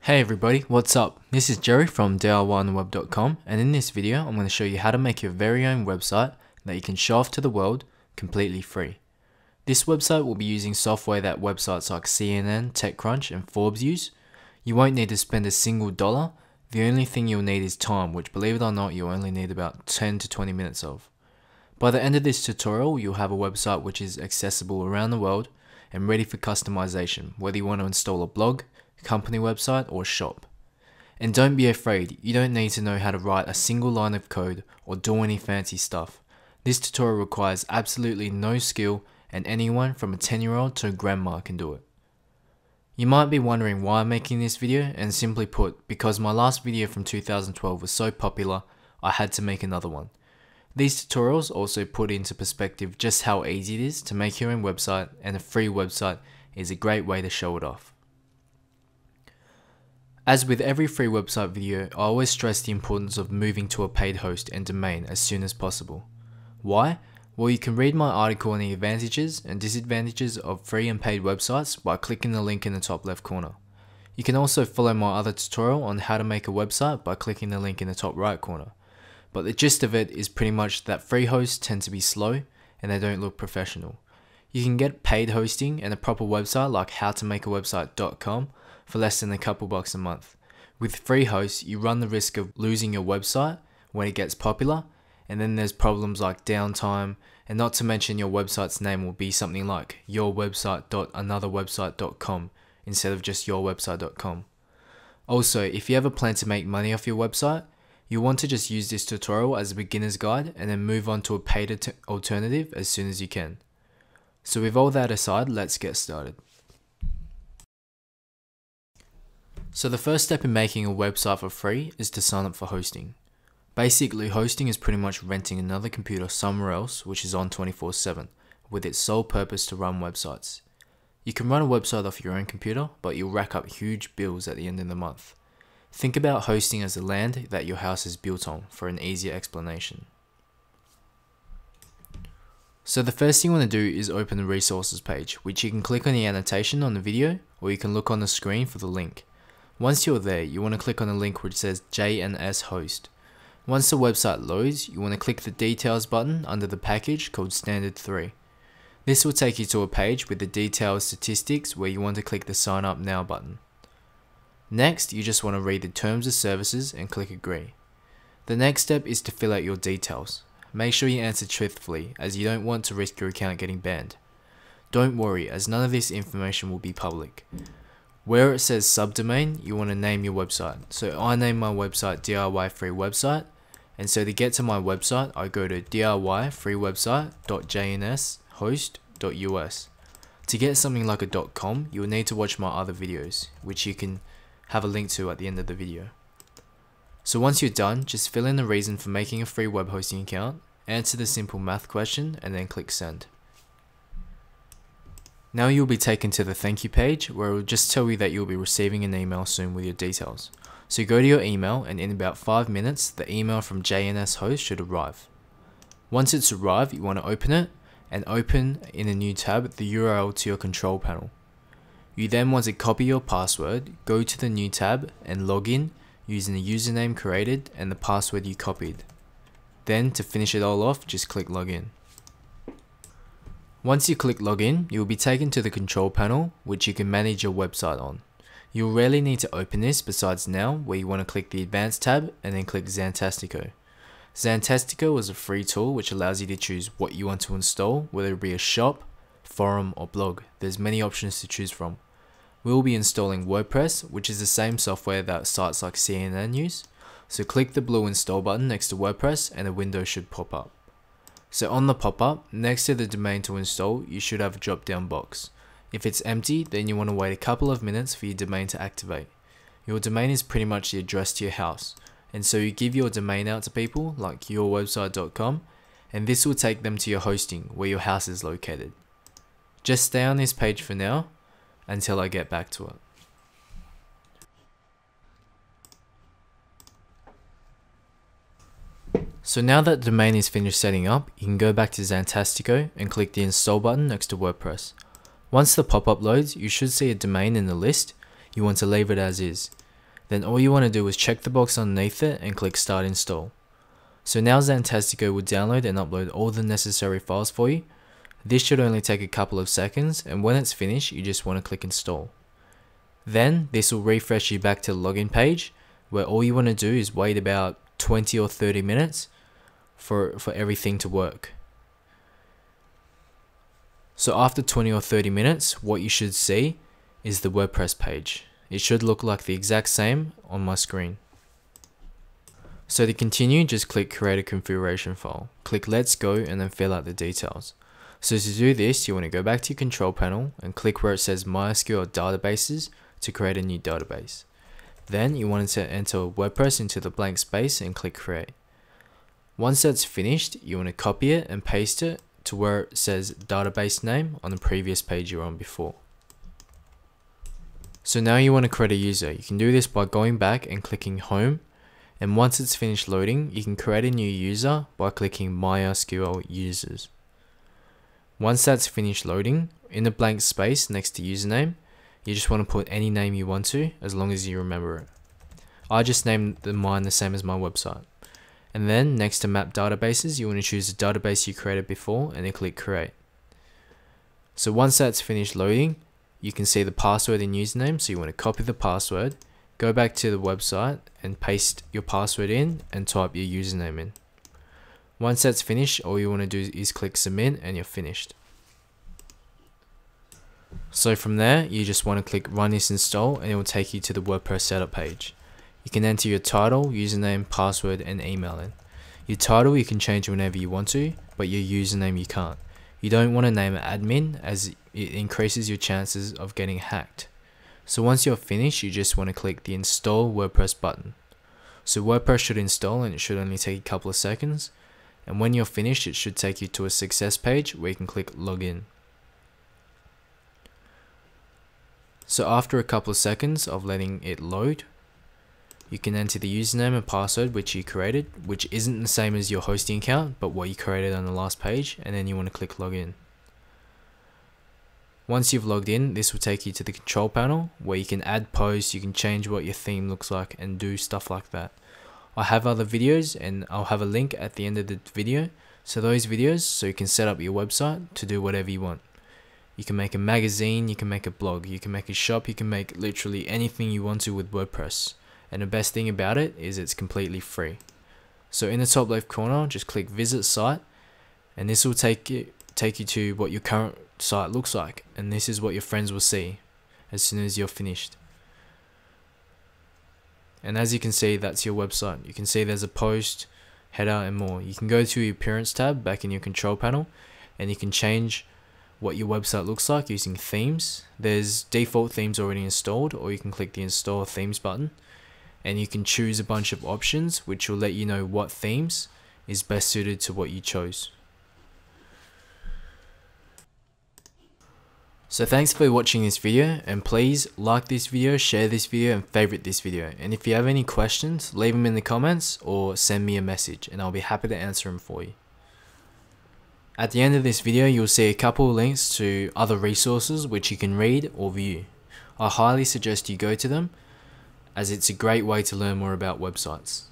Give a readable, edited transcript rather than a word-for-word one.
Hey everybody, what's up? This is Jerry from DIYontheweb.com, and in this video I'm going to show you how to make your very own website that you can show off to the world completely free. This website will be using software that websites like CNN, TechCrunch and Forbes use. You won't need to spend a single dollar. The only thing you'll need is time, which believe it or not you'll only need about 10 to 20 minutes of. By the end of this tutorial you'll have a website which is accessible around the world and ready for customization, whether you want to install a blog, company website or shop. And don't be afraid, you don't need to know how to write a single line of code or do any fancy stuff. This tutorial requires absolutely no skill and anyone from a 10-year-old to a grandma can do it. You might be wondering why I'm making this video, and simply put, because my last video from 2012 was so popular, I had to make another one. These tutorials also put into perspective just how easy it is to make your own website, and a free website is a great way to show it off. As with every free website video, I always stress the importance of moving to a paid host and domain as soon as possible. Why? Well, you can read my article on the advantages and disadvantages of free and paid websites by clicking the link in the top left corner. You can also follow my other tutorial on how to make a website by clicking the link in the top right corner. But the gist of it is pretty much that free hosts tend to be slow and they don't look professional. You can get paid hosting and a proper website like howtomakeawebsite.com for less than a couple bucks a month. With free hosts, you run the risk of losing your website when it gets popular, and then there's problems like downtime, and not to mention your website's name will be something like yourwebsite.anotherwebsite.com instead of just yourwebsite.com. Also, if you ever plan to make money off your website, you want to just use this tutorial as a beginner's guide and then move on to a paid alternative as soon as you can. So with all that aside, let's get started. So the first step in making a website for free is to sign up for hosting. Basically, hosting is pretty much renting another computer somewhere else which is on 24/7, with its sole purpose to run websites. You can run a website off your own computer, but you'll rack up huge bills at the end of the month. Think about hosting as the land that your house is built on for an easier explanation. So the first thing you want to do is open the resources page, which you can click on the annotation on the video, or you can look on the screen for the link. Once you're there, you want to click on the link which says JNS Host. Once the website loads, you want to click the details button under the package called Standard 3. This will take you to a page with the detailed statistics where you want to click the Sign Up Now button. Next, you just want to read the terms of services and click Agree. The next step is to fill out your details. Make sure you answer truthfully, as you don't want to risk your account getting banned. Don't worry, as none of this information will be public. Where it says subdomain, you want to name your website. So I name my website DIY Free Website, and so to get to my website, I go to diyfreewebsite.jnshost.us. To get something like a .com, you will need to watch my other videos, which you can have a link to at the end of the video. So once you're done, just fill in the reason for making a free web hosting account, answer the simple math question, and then click send. Now you'll be taken to the thank you page where it will just tell you that you'll be receiving an email soon with your details. So go to your email, and in about 5 minutes the email from JNS Host should arrive. Once it's arrived, you want to open it and open in a new tab the URL to your control panel. You then want to copy your password, go to the new tab and log in using the username created and the password you copied. Then to finish it all off, just click login. Once you click login, you will be taken to the control panel which you can manage your website on. You'll rarely need to open this besides now, where you want to click the advanced tab and then click Zantastico. Zantastico is a free tool which allows you to choose what you want to install, whether it be a shop, forum or blog. There's many options to choose from. We will be installing WordPress, which is the same software that sites like CNN use. So click the blue install button next to WordPress and a window should pop up. So on the pop-up, next to the domain to install, you should have a drop down box. If it's empty, then you want to wait a couple of minutes for your domain to activate. Your domain is pretty much the address to your house, and so you give your domain out to people like yourwebsite.com, and this will take them to your hosting where your house is located. Just stay on this page for now until I get back to it. So now that the domain is finished setting up, you can go back to Zantastico and click the install button next to WordPress. Once the pop-up loads, you should see a domain in the list. You want to leave it as is. Then all you want to do is check the box underneath it and click Start Install. So now Zantastico will download and upload all the necessary files for you. This should only take a couple of seconds, and when it's finished you just want to click Install. Then this will refresh you back to the login page, where all you want to do is wait about 20 or 30 minutes for everything to work. So after 20 or 30 minutes, what you should see is the WordPress page. It should look like the exact same on my screen. So to continue, just click Create a Configuration File. Click Let's Go and then fill out the details. So to do this, you want to go back to your control panel and click where it says MySQL Databases to create a new database. Then you want to enter WordPress into the blank space and click Create. Once that's finished, you want to copy it and paste it to where it says database name on the previous page you were on before. So now you want to create a user. You can do this by going back and clicking Home, and once it's finished loading, you can create a new user by clicking MySQL Users. Once that's finished loading, in the blank space next to username, you just want to put any name you want to, as long as you remember it. I just named mine the same as my website. And then next to map databases, you want to choose the database you created before and then click Create. So once that's finished loading, you can see the password and username, so you want to copy the password, go back to the website and paste your password in and type your username in. Once that's finished, all you want to do is click Submit and you're finished. So from there, you just want to click Run this install and it will take you to the WordPress setup page. You can enter your title, username, password and email in. Your title you can change whenever you want to, but your username you can't. You don't want to name it admin, as it increases your chances of getting hacked. So once you're finished, you just want to click the Install WordPress button. So WordPress should install and it should only take a couple of seconds. And when you're finished, it should take you to a success page where you can click Login. So after a couple of seconds of letting it load, you can enter the username and password which you created, which isn't the same as your hosting account, but what you created on the last page, and then you want to click Login. Once you've logged in, this will take you to the control panel where you can add posts, you can change what your theme looks like and do stuff like that. I have other videos and I'll have a link at the end of the video, so those videos, so you can set up your website to do whatever you want. You can make a magazine, you can make a blog, you can make a shop, you can make literally anything you want to with WordPress. And the best thing about it is it's completely free. So in the top left corner, just click Visit Site, and this will take you to what your current site looks like, and this is what your friends will see as soon as you're finished. And as you can see, that's your website. You can see there's a post, header and more. You can go to your Appearance tab back in your control panel, and you can change what your website looks like using themes. There's default themes already installed, or you can click the Install Themes button, and you can choose a bunch of options which will let you know what themes is best suited to what you chose. So thanks for watching this video, and please like this video, share this video and favorite this video. And if you have any questions, leave them in the comments or send me a message and I'll be happy to answer them for you. At the end of this video, you'll see a couple of links to other resources which you can read or view. I highly suggest you go to them, as it's a great way to learn more about websites.